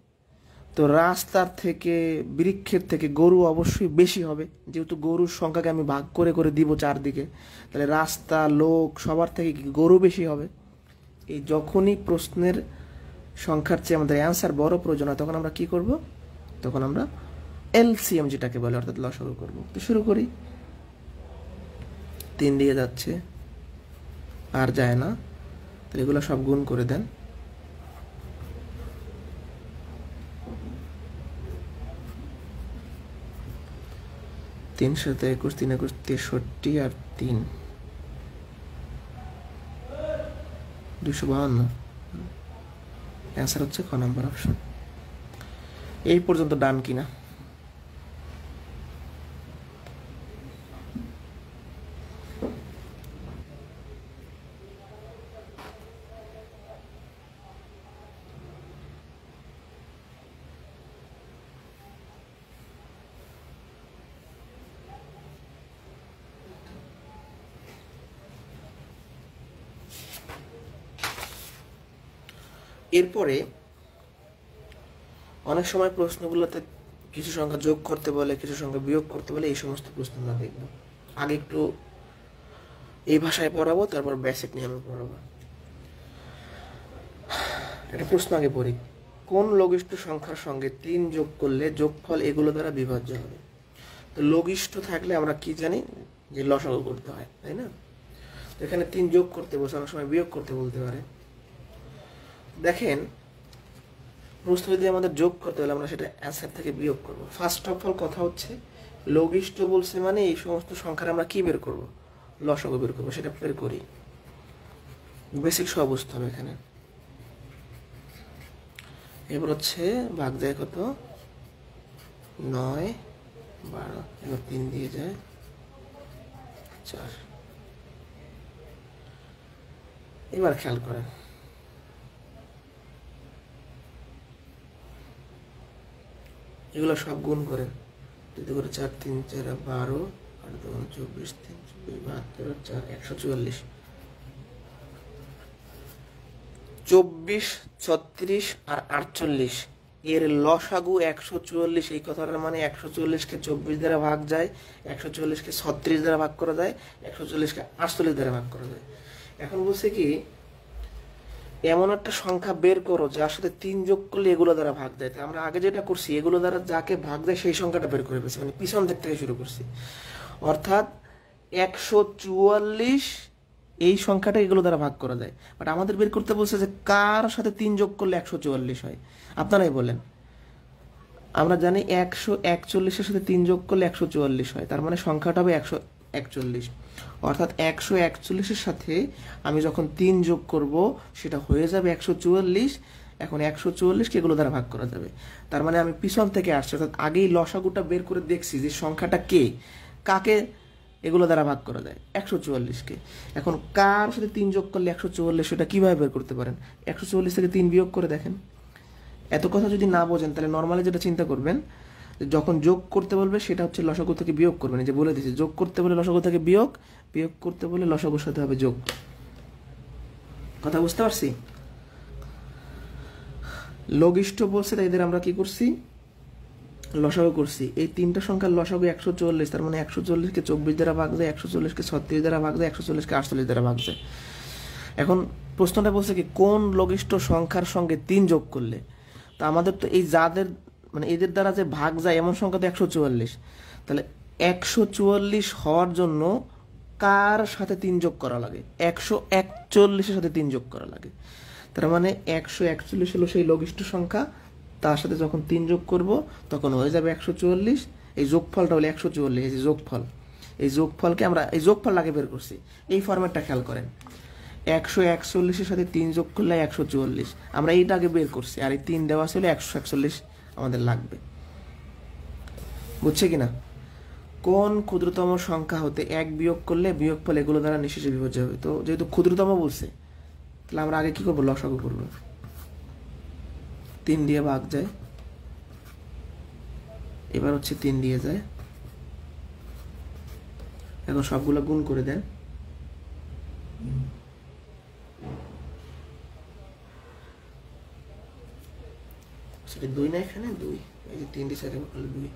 তো রাস্তার থেকে বৃক্ষের থেকে গরু অবশ্যই বেশি হবে, যেহেতু গরুর সংখ্যাকে আমি ভাগ করে করে দিব চারদিকে, তাহলে রাস্তা লোক সবার থেকে কি গরু বেশি হবে। এই যখনই প্রশ্নের সংখ্যার চেয়ে আমাদের অ্যান্সার বড় প্রয়োজন হয়, তখন আমরা কি করব, তখন আমরা এলসিএম যেটাকে বলে অর্থাৎ লসাগু করব। তো শুরু করি। 3 দিয়ে যাচ্ছে, আর যায় না, তাহলে এগুলো সব গুণ করে দেন। 3 সাথে 21, 3 21 63, আর 3 252। অ্যান্সার হচ্ছে ক নাম্বার অপশন। এই পর্যন্ত ডান কিনা? এরপরে অনেক সময় প্রশ্নগুলোতে কিছু সংখ্যা যোগ করতে বলে, কিছু সংখ্যা বিয়োগ করতে বলে, এই সমস্ত প্রশ্ন আমরা দেখব। আগে একটু এই ভাষায় পড়াবো, তারপর বেসিক নিয়মে পড়াবো। একটা প্রশ্ন আগে পড়ি। কোন লঘিষ্ঠ সংখ্যার সঙ্গে 3 যোগ করলে যোগফল এগুলো দ্বারা বিভাজ্য হবে? তো লঘিষ্ঠ থাকলে আমরা কি জানি, যে লসাগু করতে হয়, তাই না? তো এখানে 3 যোগ করতে বলছে, অনেক সময় বিয়োগ করতে বলতে পারে। দেখেন, প্রশ্ন যদি আমাদের যোগ করতে হলে আমরা সেটা অ্যান্সার থেকে বিয়োগ করব। ফার্স্ট অফ অল কথা হচ্ছে, লঘিষ্ঠ বলছে মানে এই সমস্ত সংখ্যার আমরা কি বের করব, লসাগু বের করবো। সেটা বের করি। বেসিক সব বুঝতে হবে এখানে। এবার হচ্ছে ভাগ যায় কত, 9 12, এবার 3 দিয়ে যায় 4। এবার খেয়াল করেন, এগুলো সব গুণ করেন। 2 করে 4, 3 4 12, 8 2 24, 3 24 72, 4 144। 24, 36 আর 48 এর লসাগু 144। এই কথাটার মানে 144-কে 24 দ্বারা ভাগ যায়, 144-কে 36 দ্বারা ভাগ করা যায়, 144-কে 48 দ্বারা ভাগ করা যায়। এখন বলছে কি, এমন একটা সংখ্যা বের করো যার সাথে 3 যোগ করলে এগুলো দ্বারা ভাগ যায়। আমরা আগে যেটা করছি, এগুলো দ্বারা যাকে ভাগ যায় সেই সংখ্যাটা বের করে ফেলছি, মানে পিছন দিক থেকে শুরু করছি। অর্থাৎ 144 এই সংখ্যাটা এগুলো দ্বারা ভাগ করা যায়, বাট আমাদের বের করতে বলছে যে কার সাথে 3 যোগ করলে 144 হয়। আপনারাই বলেন। আমরা জানি 141-এর সাথে 3 যোগ করলে 144 হয়, তার মানে সংখ্যাটা হবে 141। অর্থাৎ 141-এর সাথে আমি যখন 3 যোগ করব সেটা হয়ে যাবে 144। এখন 144-কে এগুলো দ্বারা ভাগ করা যাবে, তার মানে আমি পিছন থেকে আসছি, অর্থাৎ আগেই লসাগুটা বের করে দেখছি যে সংখ্যাটা কে, কাকে এগুলো দ্বারা ভাগ করা যায়, 144-কে। এখন কার সাথে 3 যোগ করলে 144, সেটা কিভাবে বের করতে পারেন? 144 থেকে 3 বিয়োগ করে দেখেন। এত কথা যদি না বোঝেন, তাহলে নর্মালি যেটা চিন্তা করবেন, যখন যোগ করতে বলবে সেটা হচ্ছে লসাগু থেকে বিয়োগ করবেন। যে বলে দিয়েছি, যোগ করতে বলে লসাগু থেকে বিয়োগ, বিয়োগ করতে বলে লসাগুর সাথে হবে যোগ। কথা বুঝতে পারছি? লঘিষ্ঠ বলছে, তাই এদের আমরা কি করছি, লসাগু করছি। এই 3টা সংখ্যার লসাগু 144, তার মানে 144-কে 24 দ্বারা ভাগ যায়, 144-কে 36 দ্বারা ভাগ যায়, 144-কে 48 দ্বারা ভাগ যায়। এখন প্রশ্নটা বলছে কি, কোন লঘিষ্ঠ সংখ্যার সঙ্গে 3 যোগ করলে, তা আমাদের তো এই যাদের মানে এদের দ্বারা যে ভাগ যায় এমন সংখ্যা তো 144। তাহলে 144 হওয়ার জন্য কার সাথে 3 যোগ করা লাগে? 141-এর সাথে 3 যোগ করা লাগে। তার মানে 141 হলো সেই লঘিষ্ঠ সংখ্যা, তার সাথে যখন 3 যোগ করব তখন হয়ে যাবে 144। এই যোগফলটা হলো 144। এই যে যোগফল, এই যোগফলকে আমরা এই যোগফল আগে বের করছি। এই ফরম্যাটটা খেয়াল করেন, 141-এর সাথে 3 যোগ করলে 144, আমরা এইটা আগে বের করছি, আর এই 3 দেওয়া ছিল, 141 আমাদের লাগবে। বুঝছে কিনা? কোন ক্ষুদ্রতম সংখ্যা হতে 1 বিয়োগ করলে বিয়োগফল এগুলো দ্বারা নিঃশেষে বিভাজ্য হবে? তো যেহেতু ক্ষুদ্রতম বলছে, তাহলে আমরা আগে কি করবো, লসাগু করবো। 3 দিয়ে ভাগ যায়, এবার হচ্ছে 3 দিয়ে যায়। এখন সবগুলো গুণ করে দেন। সেটা 2 না, এখানে 2, এই যে 3 দিয়ে 4 ভাগ করলে 2,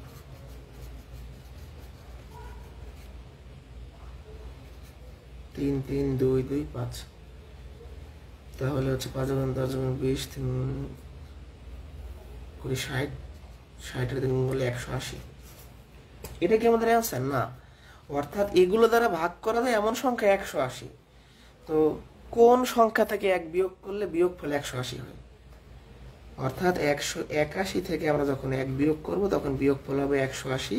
3 3 2 2 5, তাহলে হচ্ছে 5 গুণ 10 গুণ 20, 3 করে 60, 60 এর গুণ করলে 180। এটা কি আমাদের অ্যান্সার? না। অর্থাৎ এগুলো দ্বারা ভাগ করা যায় এমন সংখ্যা 180। তো কোন সংখ্যা থেকে 1 বিয়োগ করলে বিয়োগফল 180 হয়? অর্থাৎ 181 থেকে আমরা যখন 1 বিয়োগ করব তখন বিয়োগফল হবে 180।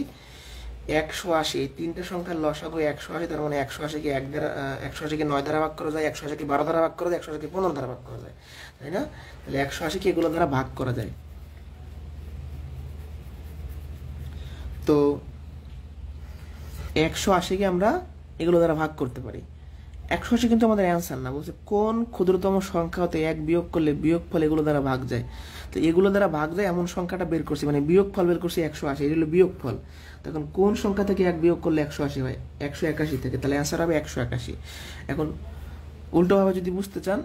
180 এই তিনটা সংখ্যার লসাগু 180, তার মানে 180কে 1 দ্বারা 180কে 9 দ্বারা ভাগ করা যায়, 180কে 12 দ্বারা ভাগ করা যায়, 180কে 15 দ্বারা ভাগ করা যায়, তাই না? তাহলে 180কে এগুলো দ্বারা ভাগ করা যায়। তো 180কে আমরা এগুলো দ্বারা ভাগ করতে পারি। 180 কিন্তু আমাদের অ্যান্সার না, বলছে কোন ক্ষুদ্রতম সংখ্যা হতে 1 বিয়োগ করলে বিয়োগফল এগুলো দ্বারা ভাগ যায়। তো এগুলো দ্বারা ভাগ যায় এমন সংখ্যাটা বের করছি, মানে বিয়োগফল বের করছি 180, এটা হলো বিয়োগফল। তখন কোন সংখ্যা থেকে 1 বিয়োগ করলে 180 হয়? 181 থেকে, তাহলে অ্যান্সার হবে 181। এখন উল্টোভাবে যদি বুঝতে চান,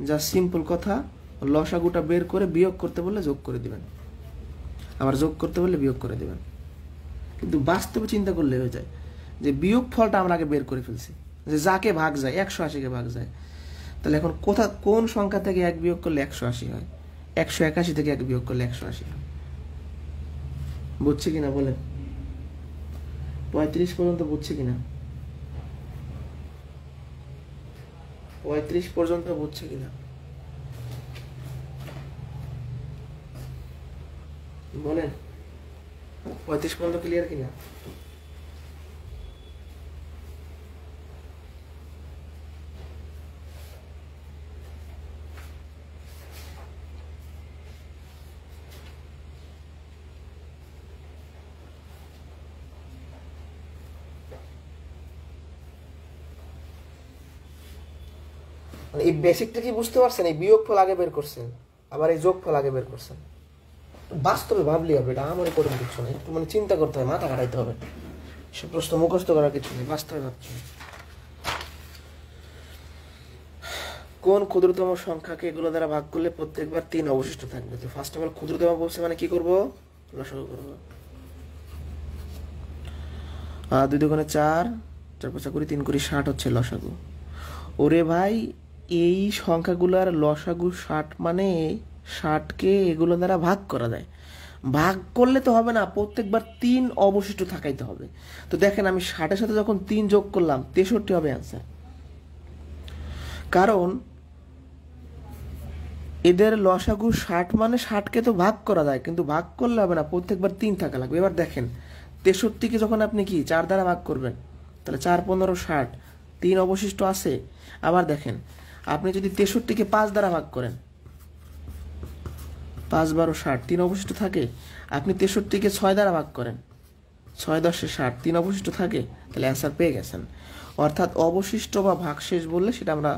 যা সিম্পল কথা, লসাগুটা বের করে বিয়োগ করতে বললে যোগ করে দিবেন, আবার যোগ করতে বললে বিয়োগ করে দিবেন। কিন্তু বাস্তবে চিন্তা করলে হয়ে যায় যে বিয়োগফলটা আমরা আগে বের করে ফেলছি, যে যাকে ভাগ যায় 180কে ভাগ যায়। তাহলে এখন কোন সংখ্যা থেকে 1 বিয়োগ করলে 180 হয়? 181 থেকে 1 বিয়োগ করলে 180 হয়। বুঝছে কিনা বলেন? 35 পর্যন্ত বুঝছে কিনা? 35 পর্যন্ত বুঝছে কিনা বলেন? 35 পর্যন্ত ক্লিয়ার কিনা? এই বেসিকটা কি বুঝতে পারছেন? এই বিয়োগফল আগে বের করছেন, আবার এই যোগফল আগে বের করছেন। বাস্তবে ভাবলি হবে, এটা আমার করে দিচ্ছ না, একটু মানে চিন্তা করতে হবে, মাথা খাটাইতে হবে। সে প্রশ্ন মুখস্থ করার কিছু নেই, বাস্তবে ভাবছি। কোন ক্ষুদ্রতম সংখ্যাকে এগুলো দ্বারা ভাগ করলে প্রত্যেকবার 3 অবশিষ্ট থাকবে? তো ফার্স্ট অফ অল ক্ষুদ্রতম বলছে মানে কি করব? লসাগু করব। 2 দুগুণে 4, 4 5 করি 3 করি 60 হচ্ছে লসাগু। ওরে ভাই, এই সংখ্যাগুলোর লসাগু 60, মানে 60কে এগুলো দ্বারা ভাগ করা যায়। ভাগ করলে তো হবে না, প্রত্যেকবার 3 অবশিষ্ট থাকাইতে হবে। তো দেখেন, আমি 60-এর সাথে যখন 3 যোগ করলাম 63 হবে অ্যান্সার। কারণ এদের লসাগু 60, মানে 60কে তো ভাগ করা যায়, কিন্তু ভাগ করলে হবে না, প্রত্যেকবার 3 থাকা লাগবে। এবার দেখেন, 63কে যখন আপনি কি 4 দ্বারা ভাগ করবেন, তাহলে 4 15 60, 3 অবশিষ্ট আছে। আবার দেখেন, আপনি যদি 63কে 5 দ্বারা ভাগ করেন, 5 12 60, 3 অবশিষ্ট থাকে। আপনি 63কে 6 দ্বারা ভাগ করেন, 6 10 60, 3 অবশিষ্ট থাকে। তাহলে অ্যান্সার পেয়ে গেছেন। অর্থাৎ অবশিষ্ট বা ভাগশেষ বললে সেটা আমরা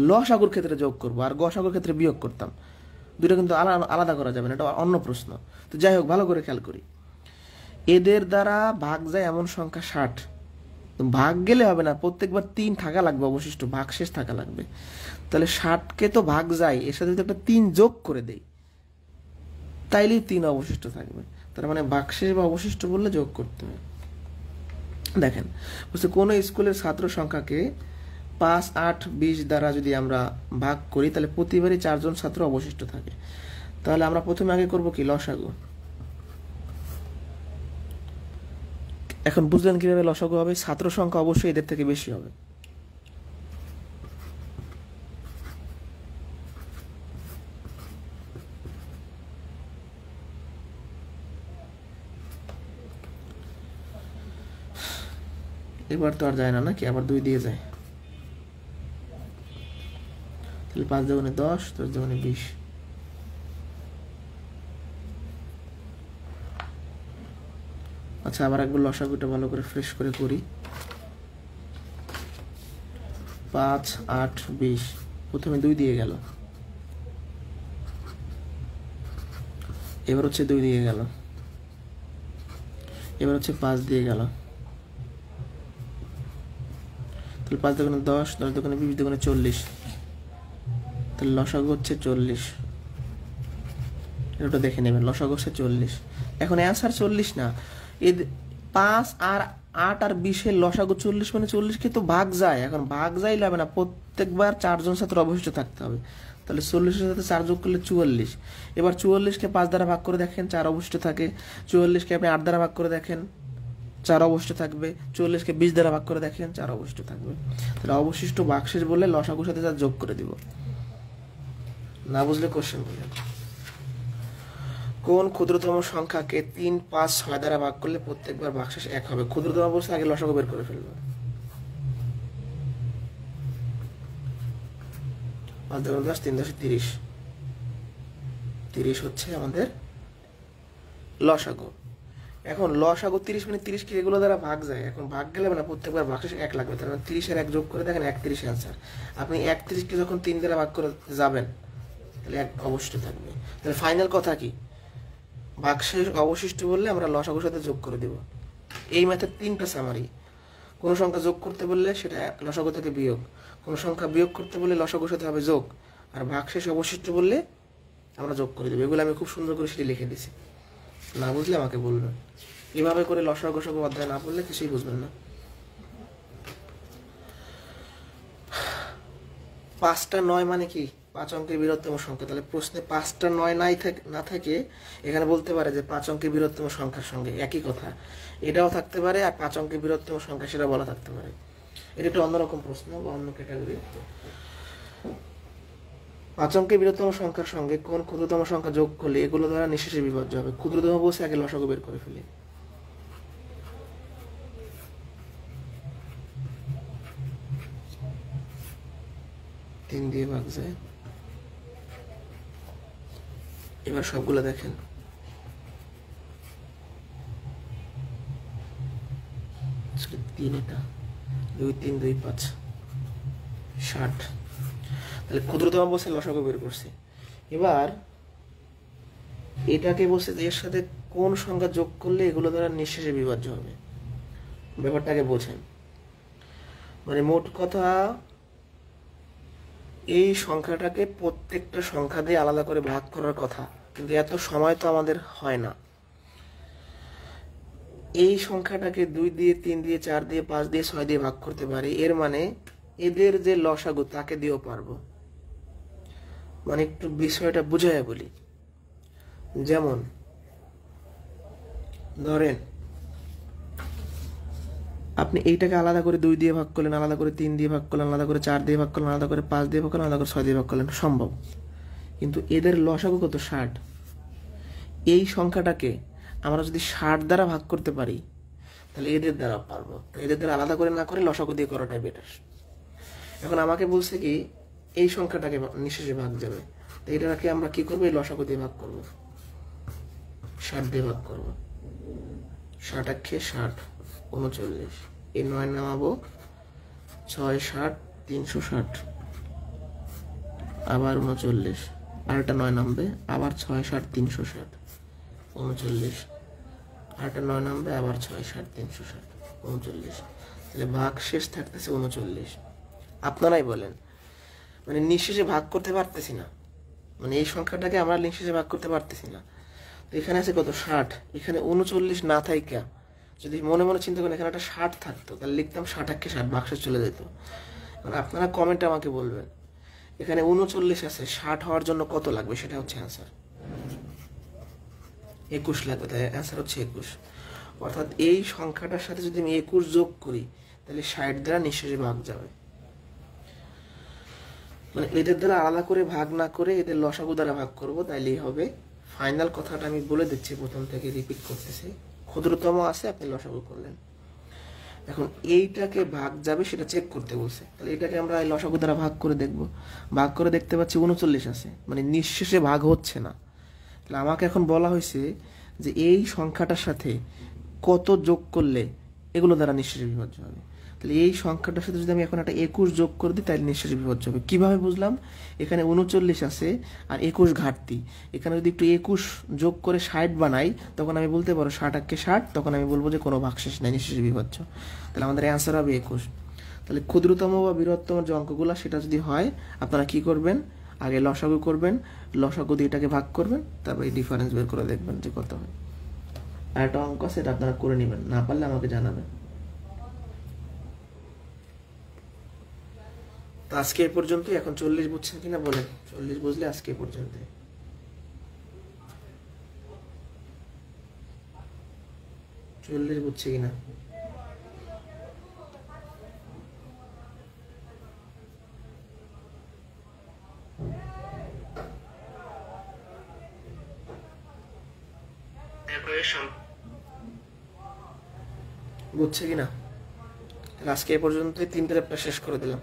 লসাগুর ক্ষেত্রে যোগ করব, আর গসাগুর ক্ষেত্রে বিয়োগ করতাম। দুটো কিন্তু আলাদা করা যাবে না, এটা অন্য প্রশ্ন। তো যাই হোক, ভালো করে খেয়াল করি, এদের দ্বারা ভাগ যায় এমন সংখ্যা 60। ভাগ গেলে হবে না, প্রত্যেকবার 3 থাকা লাগবে, অবশিষ্ট ভাগশেষ থাকা লাগবে। তাহলে 60কে তো ভাগ যায়, এর সাথে যদি একটা 3 যোগ করে দেই, তাইলেই 3 অবশিষ্ট থাকবে। তার মানে ভাগশেষ বা অবশিষ্ট বললে যোগ করতে হবে। দেখেন, বলছে কোনো স্কুলের ছাত্র সংখ্যাকে 5 8 20 দ্বারা যদি আমরা ভাগ করি, তাহলে প্রতিবারই 4 জন ছাত্র অবশিষ্ট থাকে। তাহলে আমরা প্রথমে আগে করব কি? লসাগু। এখন বুঝলেন কিভাবে লসাগু হবে? ছাত্র সংখ্যা অবশ্যই এদের থেকে বেশি হবে। এবার তো আর যায় না নাকি, আবার 2 দিয়ে যায়। তাহলে 5 দুগুণে 10, 10 দুগুণে 20। আচ্ছা, আবার একবার লসাগুটা ভালো করে ফ্রেশ করে করি। 5 8 20, প্রথমে 2 দিয়ে গেল, এবার হচ্ছে 2 দিয়ে গেল, এবার হচ্ছে 5 দিয়ে গেল, তাহলে 5 দোকানে 10, 10 দোকানে 20, দোকানে 40, তাহলে লসাগু হচ্ছে 40। এটা দেখে নেবেন, লসাগু হচ্ছে 40। এখন অ্যান্সার 40 না, এই 5 আর 8 আর 20 এর লসাগু 40, মানে 40 কে তো ভাগ যায়। এখন ভাগ যাই লাগবে না, প্রত্যেকবার 4 জন ছাত্র অবশিষ্ট থাকতে হবে। তাহলে 40 এর সাথে 4 যোগ করলে 44। এবার 44 কে 5 দ্বারা ভাগ করে দেখেন, 4 অবশিষ্ট থাকে। 44 কে আপনি 8 দ্বারা ভাগ করে দেখেন, 4 অবশিষ্ট থাকবে। 44 কে 20 দ্বারা ভাগ করে দেখেন, 4 অবশিষ্ট থাকবে। তাহলে অবশিষ্ট ভাগশেষ বলে লসাগুর সাথে যা যোগ করে দিব। না বুঝলে কোশ্চেন বলেন। কোন ক্ষুদ্রতম সংখ্যাকে 3, 5, 6 দ্বারা ভাগ করলে প্রত্যেকবার ভাগশেষ 1 হবে? ক্ষুদ্রতম বলছে, আগে লসাগু বের করে ফেলবো। 5 × 10, 3 × 10 = 30। 30 হচ্ছে আমাদের লসাগু। এখন লসাগু 30, মানে 30 কে এগুলো দ্বারা ভাগ যায়। এখন ভাগ গেলে মানে প্রত্যেকবার ভাগশেষ 1 লাগবে। তার মানে 30 এর 1 যোগ করে দেখেন 31 অ্যান্সার। আপনি 31 কে যখন 3 দ্বারা ভাগ করে যাবেন, তাহলে 1 অবশিষ্ট থাকবে। তাহলে ফাইনাল কথা কি? ভাগশেষ অবশিষ্ট বললে আমরা লসাগুর সাথে যোগ করে দেব। এই ম্যাথের 3টা সামারি। কোনো সংখ্যা যোগ করতে বললে সেটা লসাগু থেকে বিয়োগ, কোনো সংখ্যা বিয়োগ করতে বললে লসাগুর সাথে হবে যোগ, আর ভাগশেষ অবশিষ্ট বললে আমরা যোগ করে দেবো। এগুলো আমি খুব সুন্দর করে সেটি লিখে দিছি। না বুঝলে আমাকে বলবেন। এভাবে করে লসাগু গোসাগু অধ্যায় না পড়লে কিছুই বুঝবেন না। 5টা 9 মানে কি? 5 অঙ্কের বৃহত্তম সংখ্যা। তাহলে প্রশ্নে 5টা 9 না থাকে, এখানে বলতে পারে যে 5 অঙ্কের বৃহত্তম সংখ্যার সঙ্গে একই কথা। এটাও থাকতে পারে, আর 5 অঙ্কের বৃহত্তম সংখ্যা সেটা বলা থাকতে পারে। এটা একটু অন্যরকম প্রশ্ন বা অন্য ক্যাটাগরি। 5 অঙ্কের বৃহত্তম সংখ্যার সঙ্গে কোন ক্ষুদ্রতম সংখ্যা যোগ করলে এগুলো দ্বারা নিঃশেষে বিভাজ্য হবে? ক্ষুদ্রতম বসে আগে লসাগু বের করে ফেলি। 3 দিয়ে ভাগ যায়। এবার সবগুলো দেখেন। 3, এটা 2, 3, 2, 5, 60। তাহলে ক্ষুদ্রতম বসে লসাগু বের করছে। এবার এটাকে বলছে যে এর সাথে কোন সংখ্যা যোগ করলে এগুলো দ্বারা নিঃশেষে বিভাজ্য হবে। ব্যাপারটাকে বোঝেন। মানে মোট কথা, এই সংখ্যাটাকে প্রত্যেকটা সংখ্যা দিয়ে আলাদা করে ভাগ করার কথা, কিন্তু এত সময় তো আমাদের হয় না। এই সংখ্যাটাকে 2 দিয়ে, 3 দিয়ে, 4 দিয়ে, 5 দিয়ে, 6 দিয়ে ভাগ করতে পারি। এর মানে এদের যে লসাগু তাকে দিয়েও পারবো। মানে একটু বিষয়টা বুঝাইয়া বলি। যেমন ধরেন আপনি এইটাকে আলাদা করে 2 দিয়ে ভাগ করলেন, আলাদা করে 3 দিয়ে ভাগ করলেন, আলাদা করে 4 দিয়ে ভাগ করলেন, আলাদা করে 5 দিয়ে ভাগ করলেন, আলাদা করে 6 দিয়ে ভাগ করলেন, সম্ভব। কিন্তু এদের লসাগু কত? 60। এই সংখ্যাটাকে আমরা যদি 60 দ্বারা ভাগ করতে পারি, তাহলে এদের দ্বারা পারবো। এদের দ্বারা আলাদা করে না করে লসাগু দিয়ে করাটাই বেটার। এখন আমাকে বলছে কি এই সংখ্যাটাকে নিঃশেষে ভাগ যাবে, তো এটাকে আমরা কি করবো? এই লসাগু দিয়ে ভাগ করবো, 60 দিয়ে ভাগ করবো। 60 × 60 = 39। এই 9 নামাবো, 6, 60, 360, আবার 39, আরেকটা 9 নামবে, আবার 6, 60, 360, 39, আরেকটা 9 নামবে, আবার 6, 60, 360, 39। তাহলে ভাগ শেষ থাকতেছে 39। আপনারাই বলেন, মানে নিঃশেষে ভাগ করতে পারতেছি না, মানে এই সংখ্যাটাকে আমরা নিঃশেষে ভাগ করতে পারতেছি না। তো এখানে আছে কত? 60। এখানে 39 না থাইকা যদি মনে মনে চিন্তা করেন এখানে একটা 60 থাকতো, তাহলে লিখতাম 60 × 60, ভাগশেষ চলে যেত। মানে আপনারা কমেন্টে আমাকে বলবেন এখানে 39 আছে, 60 হওয়ার জন্য কত লাগবে, সেটা হচ্ছে অ্যান্সার। 21 লাগবে, তাই অ্যান্সার হচ্ছে 21। অর্থাৎ এই সংখ্যাটার সাথে যদি আমি 21 যোগ করি, তাহলে 60 দ্বারা নিঃশেষে ভাগ যাবে। মানে এদের দ্বারা আলাদা করে ভাগ না করে এদের লসাগু দ্বারা ভাগ করব, তাইলেই হবে। ফাইনাল কথাটা আমি বলে দিচ্ছি, প্রথম থেকে রিপিট করতেছি। ক্ষুদ্রতম আছে, আপনি লসাগু করলেন। এখন এইটাকে ভাগ যাবে সেটা চেক করতে বলছে, তাহলে এটাকে আমরা এই লসাগু দ্বারা ভাগ করে দেখব। ভাগ করে দেখতে পাচ্ছি 39 আছে, মানে নিঃশেষে ভাগ হচ্ছে না। তাহলে আমাকে এখন বলা হয়েছে যে এই সংখ্যাটার সাথে কত যোগ করলে এগুলো দ্বারা নিঃশেষে বিভাজ্য হবে। তাহলে এই সংখ্যাটার সাথে যদি আমি এখন একটা 21 যোগ করে দিই তাহলে নিঃশেষ বিভাজ্য হবে। কিভাবে বুঝলাম? এখানে 39 আছে আর 21 ঘাটতি, এখানে যদি একটু 21 যোগ করে 60 বানাই তখন আমি বলতে পারো 60 তখন আমি বলবো যে কোনো ভাগশেষ নাই, নিঃশেষ বিভাজ্য। তাহলে আমাদের অ্যান্সার হবে 21। তাহলে ক্ষুদ্রতম বা বৃহত্তম যে অঙ্কগুলো সেটা যদি হয় আপনারা কি করবেন, আগে লসাগু করবেন, লসাগু দিয়ে এটাকে ভাগ করবেন, তারপরে ডিফারেন্স বের করে দেখবেন যে কত হয়। আর একটা অঙ্ক আছে, এটা আপনারা করে নেবেন, না পারলে আমাকে জানাবেন। তো আজকে এ পর্যন্তই। এখন 40 বুঝছেন কিনা বলেন? 40 বুঝলে আজকে এ পর্যন্ত। 40 বুঝছে কিনা? বুঝছে কিনা? আজকে এ পর্যন্তই, 3টা চ্যাপ্টার শেষ করে দিলাম।